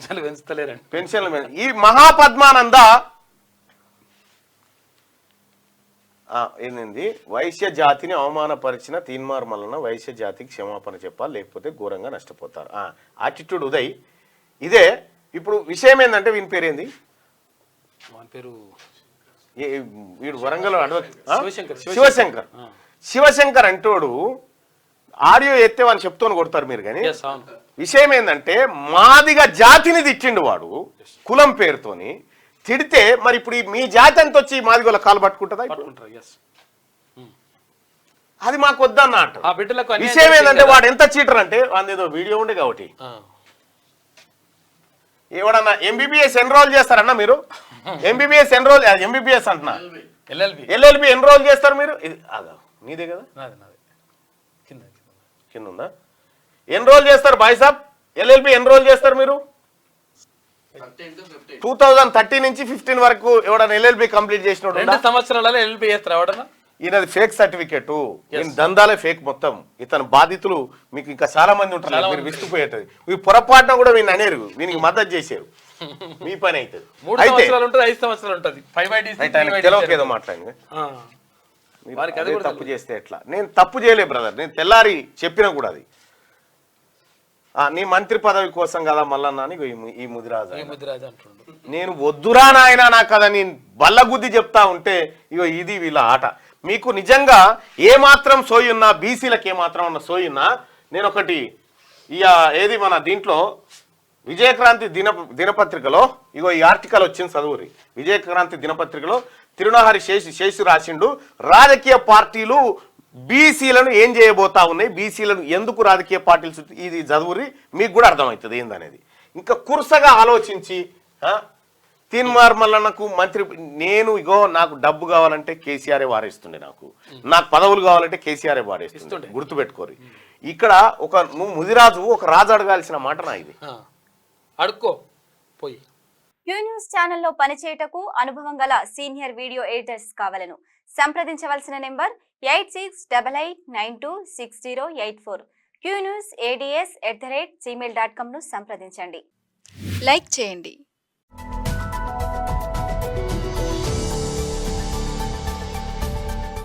పెన్షన్లు పెంచుతలేరండి. పెన్షన్లు ఈ మహాపద్మానంద ఏంది వైశ్య జాతిని అవమానపరిచిన తీన్మార్ మల్లన్న వైశ్య జాతికి క్షమాపణ చెప్పాలి, లేకపోతే ఘోరంగా నష్టపోతారు. యాటిట్యూడ్ ఉదయ్ ఇదే. ఇప్పుడు విషయం ఏంటంటే వీని పేరు ఏంది, పేరు వీడు వరంగల్ శివశంకర్. శివశంకర్ అంటోడు ఆడియో ఎత్తే వాళ్ళు చెప్తూనే కొడతారు మీరు. కానీ విషయం ఏంటంటే మాదిగ జాతిని తిట్టిండు వాడు కులం పేరుతోని. తిడితే మరి ఇప్పుడు మీ జాతి అంత వచ్చి మాదిగోళ్ళ కాలు పట్టుకుంటుందా? అది మాకు వద్దన్న అంట. విషయం ఏంటంటే వాడు ఎంత చీటర్ అంటే ఏదో వీడియో ఉండే కాబట్టి ఎవడన్నా ఎంబీబీఎస్ ఎన్రోల్ చేస్తారన్నా మీరు? ఎంబీబీఎస్ ఎన్రోల్ ఎంబీబీఎస్ అంటున్నా ఎల్ఎల్బి ఎన్రోల్ చేస్తారు మీరు? నీదే కదా, కింద ఉందా? ఎన్రోల్ చేస్తారు బాయ్ సాబ్, ఎల్ఎల్బి ఎన్రోల్ చేస్తారు మీరు 2013 నుంచి 15 వరకు. ఎవడన్నా ఎల్ఎల్బి కంప్లీట్ చేసిన సంవత్సరాలలో ఎల్ఎల్బి చేస్తారు ఎవడన్నా? ఈయనది ఫేక్ సర్టిఫికెట్, ఈయన దందాలే ఫేక్ మొత్తం. ఇతను బాధితులు మీకు ఇంకా చాలా మంది ఉంటారు, మీరు విస్తుపోయేటది. ఈ పొరపాటున కూడా వీళ్ళు అనేరు, వీనికి మద్దతు చేశారు. మీ పని అవుతుంది. 5 సంవత్సరాలు ఉంటుంది. తెలవకేదో మాట్లాడింది. తప్పు చేస్తే ఎట్లా? నేను తప్పు చేయలే బ్రదర్, నేను తెల్లారి చెప్పినా కూడా అది నీ మంత్రి పదవి కోసం కదా మల్లన్న అని ఈ ముదిరాజు అంటుండు. నేను వద్దురా నాయన నా కదా నేను బల్లగుద్ది చెప్తా ఉంటే ఇగో ఇది వీళ్ళ ఆట. మీకు నిజంగా ఏమాత్రం సోయున్నా, బీసీలకు ఏమాత్రం ఉన్న సోయున్నా, నేను ఒకటి ఏది మన దీంట్లో విజయక్రాంతి దినపత్రికలో ఇగో ఈ ఆర్టికల్ వచ్చింది చదువురి. విజయక్రాంతి దినపత్రికలో తిరునహరి శేషు రాసిండు, రాజకీయ పార్టీలు బీసీలను ఏం చేయబోతా ఉన్నాయి, బీసీలను ఎందుకు రాజకీయ పార్టీలు, ఇది చదువురి మీకు కూడా అర్థమవుతుంది ఏందనేది. ఇంకా కుర్సగా ఆలోచించి తీన్మార్ మల్లన్నకు మంత్రి, నేను ఇగో నాకు డబ్బు కావాలంటే కేసీఆరే వారేస్తుండే, నాకు పదవులు కావాలంటే కేసీఆరే వారేస్తుండే, గుర్తుపెట్టుకోరు. ఇక్కడ నువ్వు ముదిరాజు ఒక రాజు అడగాల్సిన మాట నా ఇది. అడుక్కో పోయి. క్యూ న్యూస్ ఛానల్లో పనిచేయటకు అనుభవం గల సీనియర్ వీడియో ఎడిటర్స్ కావాలను సంప్రదించవలసిన నెంబర్ 8688926084. qnewsads@gmail.com ను సంప్రదించండి. లైక్ చేయండి.